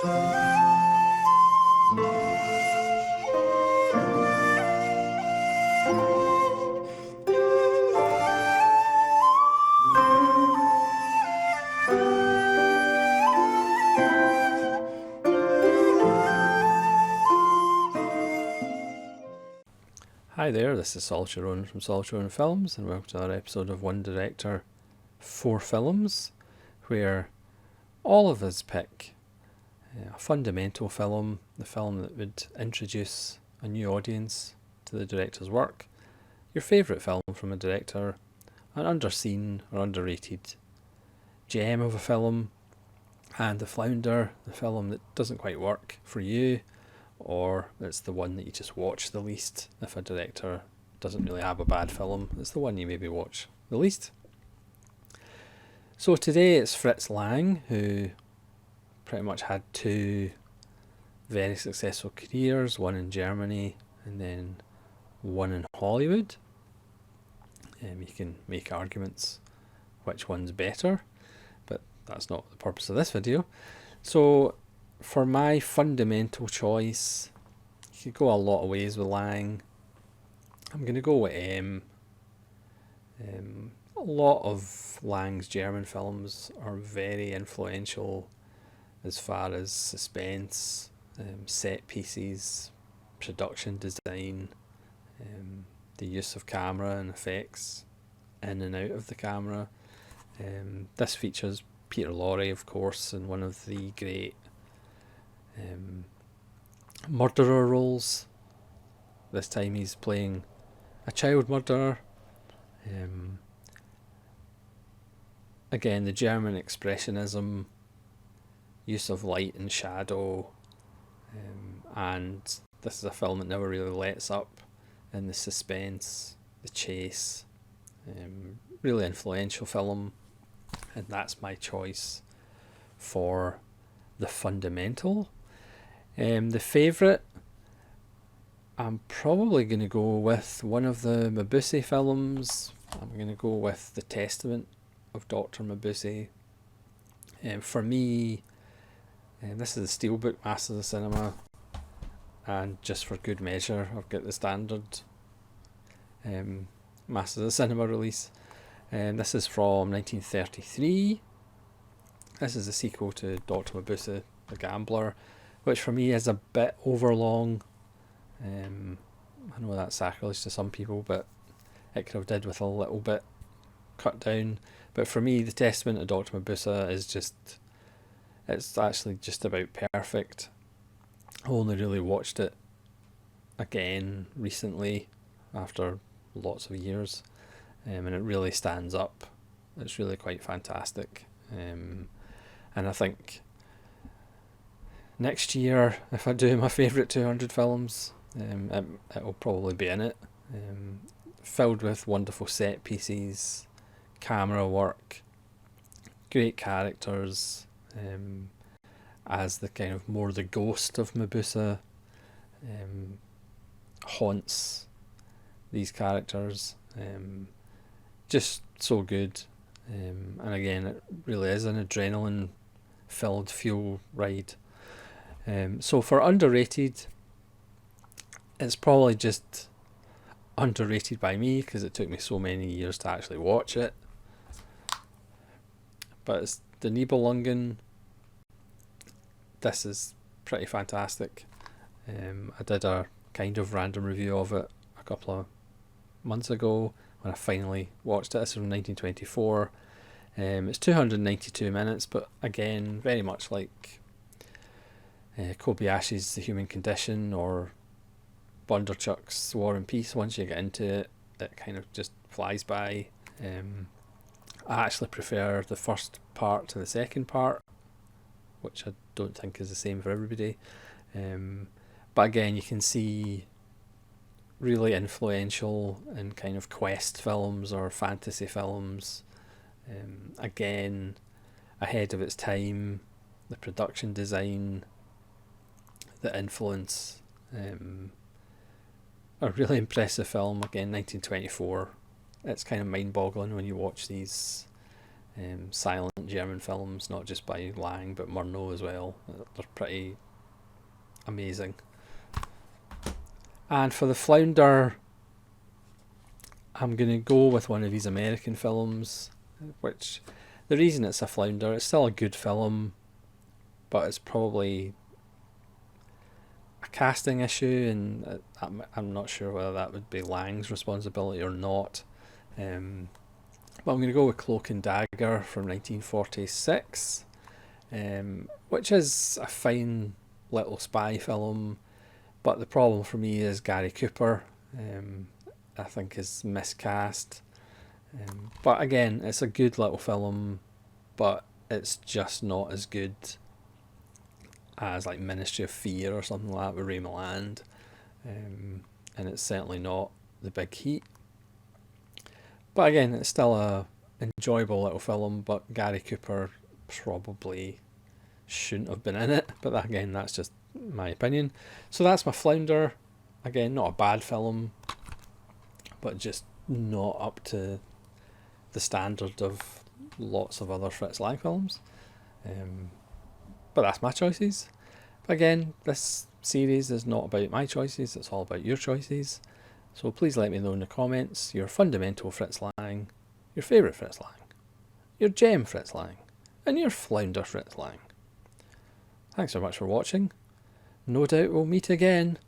Hi there, this is Saul Sharon from Saul Sharon Films, and welcome to another episode of One Director, Four Films, where all of us pick a fundamental film, the film that would introduce a new audience to the director's work, your favourite film from a director, an underseen or underrated gem of a film, and the Flounder, the film that doesn't quite work for you, or it's the one that you just watch the least. If a director doesn't really have a bad film, it's the one you maybe watch the least. So today it's Fritz Lang, who pretty much had two very successful careers, one in Germany and then one in Hollywood. You can make arguments which one's better, but that's not the purpose of this video. So for my fundamental choice, you could go a lot of ways with Lang. I'm going to go with M. A lot of Lang's German films are very influential as far as suspense, set pieces, production design, the use of camera and effects in and out of the camera. This features Peter Lorre, of course, in one of the great murderer roles. This time he's playing a child murderer. Again, the German expressionism, use of light and shadow, and this is a film that never really lets up in the suspense, the chase. Really influential film, and that's my choice for the fundamental. The favourite, I'm probably going to go with one of the Mabuse films. I'm going to go with The Testament of Dr. Mabuse. For me, this is the Steelbook Masters of Cinema, and just for good measure, I've got the standard Masters of Cinema release. This is from 1933. This is a sequel to Dr. Mabuse, The Gambler, which for me is a bit overlong. I know that's sacrilege to some people, but it could have did with a little bit cut down. But for me, The Testament of Dr. Mabuse is it's actually just about perfect. I only really watched it again recently after lots of years, and it really stands up. It's really quite fantastic. And I think next year, if I do my favourite 200 films, it'll probably be in it. Filled with wonderful set pieces, camera work, great characters, as the kind of more the ghost of Mabuse haunts these characters. Just so good. And again, it really is an adrenaline filled fuel ride. So for underrated, it's probably just underrated by me because it took me so many years to actually watch it. But it's the Nibelungen. This is pretty fantastic. I did a kind of random review of it a couple of months ago when I finally watched it. This is from 1924. It's 292 minutes, but again, very much like Kobayashi's The Human Condition or Bondarchuk's War and Peace. Once you get into it, it kind of just flies by. I actually prefer the first part to the second part, which I don't think is the same for everybody. But again, you can see really influential in kind of quest films or fantasy films. Again, ahead of its time, the production design, the influence. A really impressive film. Again, 1924. It's kind of mind-boggling when you watch these silent German films, not just by Lang but Murnau as well. They're pretty amazing. And for the Flounder, I'm going to go with one of his American films, which the reason it's a Flounder, it's still a good film, but it's probably a casting issue, and I'm not sure whether that would be Lang's responsibility or not. But I'm going to go with Cloak and Dagger from 1946, which is a fine little spy film, but the problem for me is Gary Cooper. I think is miscast. But again, it's a good little film, but it's just not as good as like Ministry of Fear or something like that with Ray Milland. And it's certainly not The Big Heat. But again, it's still a enjoyable little film, but Gary Cooper probably shouldn't have been in it. But again, that's just my opinion. So that's my Flounder. Again, not a bad film, but just not up to the standard of lots of other Fritz Lang films. But that's my choices. But again, this series is not about my choices, it's all about your choices. So please let me know in the comments your fundamental Fritz Lang, your favourite Fritz Lang, your gem Fritz Lang, and your Flounder Fritz Lang. Thanks so much for watching. No doubt we'll meet again.